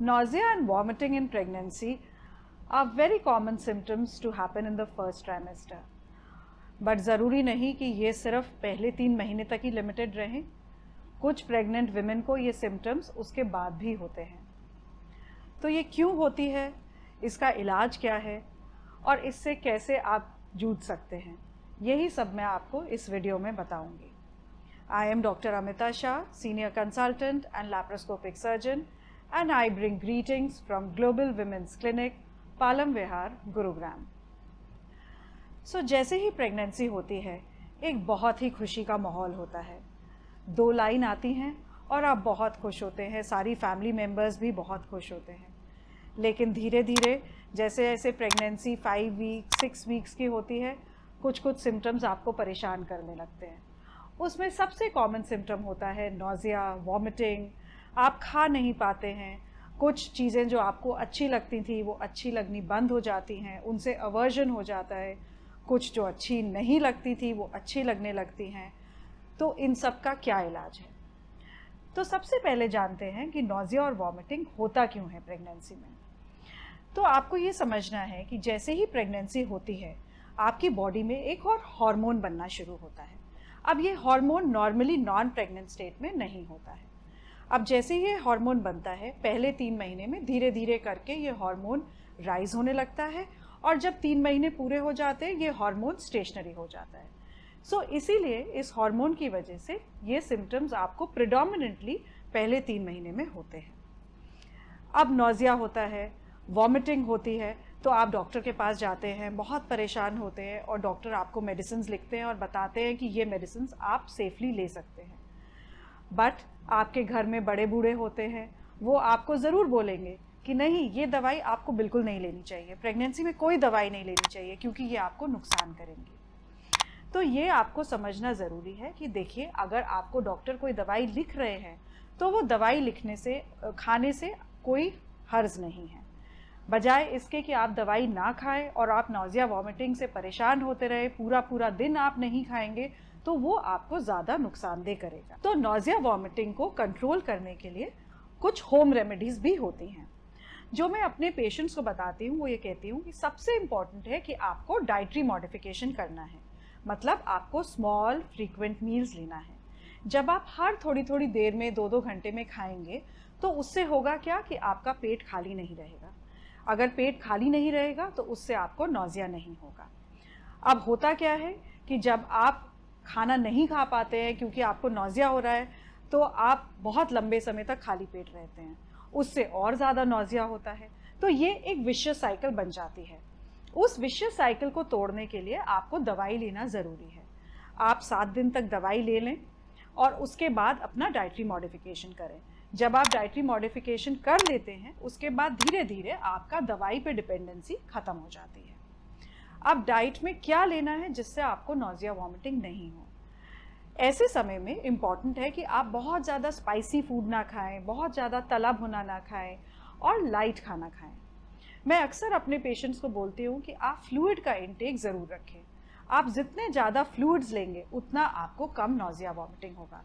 Nausea and vomiting in pregnancy are very common symptoms to happen in the first trimester. But ज़रूरी नहीं कि ये सिर्फ पहले 3 महीने तक ही लिमिटेड रहें. कुछ प्रेग्नेंट विमेन को ये सिम्टम्स उसके बाद भी होते हैं. तो ये क्यों होती है, इसका इलाज क्या है और इससे कैसे आप जूझ सकते हैं, यही सब मैं आपको इस वीडियो में बताऊंगी. I am doctor Amita Shah, senior consultant and laparoscopic surgeon, and I bring greetings from Global Women's Clinic, Palam Vihar, Gurugram. So जैसे ही प्रेगनेंसी होती है, एक बहुत ही खुशी का माहौल होता है. 2 लाइन आती हैं और आप बहुत खुश होते हैं, सारी फैमिली मेम्बर्स भी बहुत खुश होते हैं. लेकिन धीरे धीरे जैसे जैसे प्रेगनेंसी 5 वीक 6 वीक्स की होती है, कुछ सिम्टम्स आपको परेशान करने लगते हैं. उसमें सबसे कॉमन सिम्टम होता है नोज़िया, वॉमिटिंग. आप खा नहीं पाते हैं. कुछ चीज़ें जो आपको अच्छी लगती थी वो अच्छी लगनी बंद हो जाती हैं, उनसे अवर्जन हो जाता है. कुछ जो अच्छी नहीं लगती थी वो अच्छी लगने लगती हैं. तो इन सब का क्या इलाज है? तो सबसे पहले जानते हैं कि नोज़िया और वॉमिटिंग होता क्यों है प्रेगनेंसी में. तो आपको ये समझना है कि जैसे ही प्रेगनेंसी होती है, आपकी बॉडी में एक और हार्मोन बनना शुरू होता है. अब ये hormone normally non pregnant state में नहीं होता है. अब जैसे ये हार्मोन बनता है, पहले 3 महीने में धीरे धीरे करके ये हार्मोन राइज होने लगता है और जब 3 महीने पूरे हो जाते हैं, ये हार्मोन स्टेशनरी हो जाता है. सो इसीलिए इस हार्मोन की वजह से ये सिम्टम्स आपको प्रिडोमिनेंटली पहले 3 महीने में होते हैं. अब नोज़िया होता है, वॉमिटिंग होती है, तो आप डॉक्टर के पास जाते हैं, बहुत परेशान होते हैं और डॉक्टर आपको मेडिसिन लिखते हैं और बताते हैं कि ये मेडिसिन आप सेफली ले सकते हैं. बट आपके घर में बड़े बूढ़े होते हैं, वो आपको ज़रूर बोलेंगे कि नहीं, ये दवाई आपको बिल्कुल नहीं लेनी चाहिए, प्रेगनेंसी में कोई दवाई नहीं लेनी चाहिए क्योंकि ये आपको नुकसान करेंगी. तो ये आपको समझना ज़रूरी है कि देखिए, अगर आपको डॉक्टर कोई दवाई लिख रहे हैं तो वो दवाई लिखने से खाने से कोई हर्ज नहीं है. बजाय इसके कि आप दवाई ना खाएं और आप नोज़िया वॉमिटिंग से परेशान होते रहे, पूरा दिन आप नहीं खाएंगे, तो वो आपको ज़्यादा नुकसानदेह करेगा. तो नोज़िया वॉमिटिंग को कंट्रोल करने के लिए कुछ होम रेमेडीज़ भी होती हैं जो मैं अपने पेशेंट्स को बताती हूँ. वो ये कहती हूँ कि सबसे इम्पॉर्टेंट है कि आपको डाइटरी मॉडिफिकेशन करना है. मतलब आपको स्मॉल फ्रीक्वेंट मील्स लेना है. जब आप हर थोड़ी देर में 2-2 घंटे में खाएंगे तो उससे होगा क्या कि आपका पेट खाली नहीं रहेगा. अगर पेट खाली नहीं रहेगा तो उससे आपको नोज़िया नहीं होगा. अब होता क्या है कि जब आप खाना नहीं खा पाते हैं क्योंकि आपको नोज़िया हो रहा है, तो आप बहुत लंबे समय तक खाली पेट रहते हैं, उससे और ज़्यादा नोज़िया होता है. तो ये एक विशियस साइकिल बन जाती है. उस विशियस साइकिल को तोड़ने के लिए आपको दवाई लेना ज़रूरी है. आप 7 दिन तक दवाई ले लें और उसके बाद अपना डाइटरी मॉडिफिकेशन करें. जब आप डाइटरी मॉडिफिकेशन कर लेते हैं, उसके बाद धीरे धीरे आपका दवाई पे डिपेंडेंसी ख़त्म हो जाती है. अब डाइट में क्या लेना है जिससे आपको नोज़िया वॉमिटिंग नहीं हो. ऐसे समय में इम्पॉर्टेंट है कि आप बहुत ज़्यादा स्पाइसी फूड ना खाएं, बहुत ज़्यादा तला भुना ना खाएं और लाइट खाना खाएं. मैं अक्सर अपने पेशेंट्स को बोलती हूँ कि आप फ्लूइड का इंटेक ज़रूर रखें. आप जितने ज़्यादा फ्लूइड्स लेंगे उतना आपको कम नोज़िया वॉमिटिंग होगा.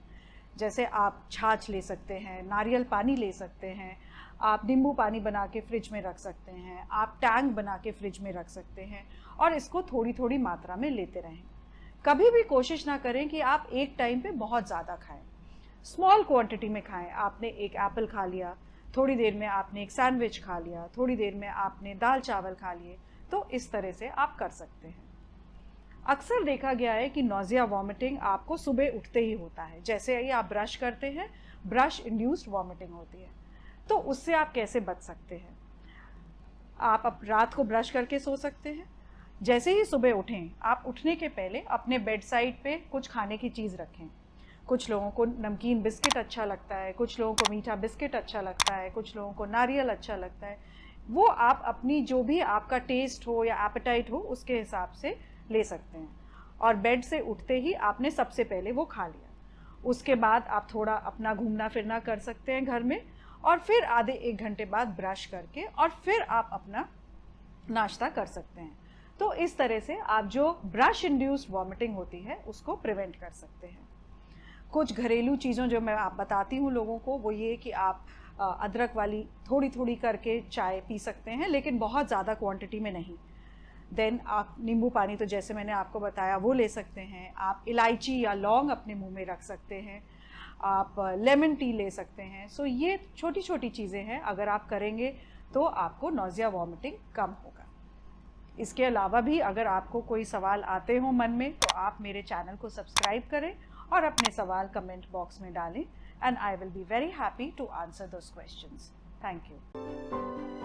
जैसे आप छाछ ले सकते हैं, नारियल पानी ले सकते हैं, आप नींबू पानी बना के फ्रिज में रख सकते हैं, आप टैंक बना के फ्रिज में रख सकते हैं और इसको थोड़ी मात्रा में लेते रहें. कभी भी कोशिश ना करें कि आप एक टाइम पे बहुत ज़्यादा खाएं. स्मॉल क्वांटिटी में खाएं. आपने एक एप्पल खा लिया, थोड़ी देर में आपने एक सैंडविच खा लिया, थोड़ी देर में आपने दाल चावल खा लिए. तो इस तरह से आप कर सकते हैं. अक्सर देखा गया है कि नोज़िया वॉमिटिंग आपको सुबह उठते ही होता है. जैसे ही आप ब्रश करते हैं, ब्रश इंड्यूस्ड वॉमिटिंग होती है. तो उससे आप कैसे बच सकते हैं? आप अब रात को ब्रश करके सो सकते हैं. जैसे ही सुबह उठें, आप उठने के पहले अपने बेड साइड पे कुछ खाने की चीज़ रखें. कुछ लोगों को नमकीन बिस्किट अच्छा लगता है, कुछ लोगों को मीठा बिस्किट अच्छा लगता है, कुछ लोगों को नारियल अच्छा लगता है. वो आप अपनी जो भी आपका टेस्ट हो या एपेटाइट हो उसके हिसाब से ले सकते हैं. और बेड से उठते ही आपने सबसे पहले वो खा लिया. उसके बाद आप थोड़ा अपना घूमना फिरना कर सकते हैं घर में और फिर आधे 1 घंटे बाद ब्रश करके और फिर आप अपना नाश्ता कर सकते हैं. तो इस तरह से आप जो ब्रश इंड्यूस्ड वॉमिटिंग होती है उसको प्रिवेंट कर सकते हैं. कुछ घरेलू चीज़ों जो मैं आप बताती हूँ लोगों को, वो ये कि आप अदरक वाली थोड़ी थोड़ी करके चाय पी सकते हैं, लेकिन बहुत ज़्यादा क्वांटिटी में नहीं। देन आप नींबू पानी, तो जैसे मैंने आपको बताया, वो ले सकते हैं। आप इलायची या लौंग अपने मुंह में रख सकते हैं। आप लेमन टी ले सकते हैं। सो ये छोटी छोटी चीज़ें हैं, अगर आप करेंगे तो आपको नॉजिया वॉमिटिंग कम होगा। इसके अलावा भी अगर आपको कोई सवाल आते हो मन में, तो आप मेरे चैनल को सब्सक्राइब करें और अपने सवाल कमेंट बॉक्स में डालें, and I will be very happy to answer those questions. Thank you.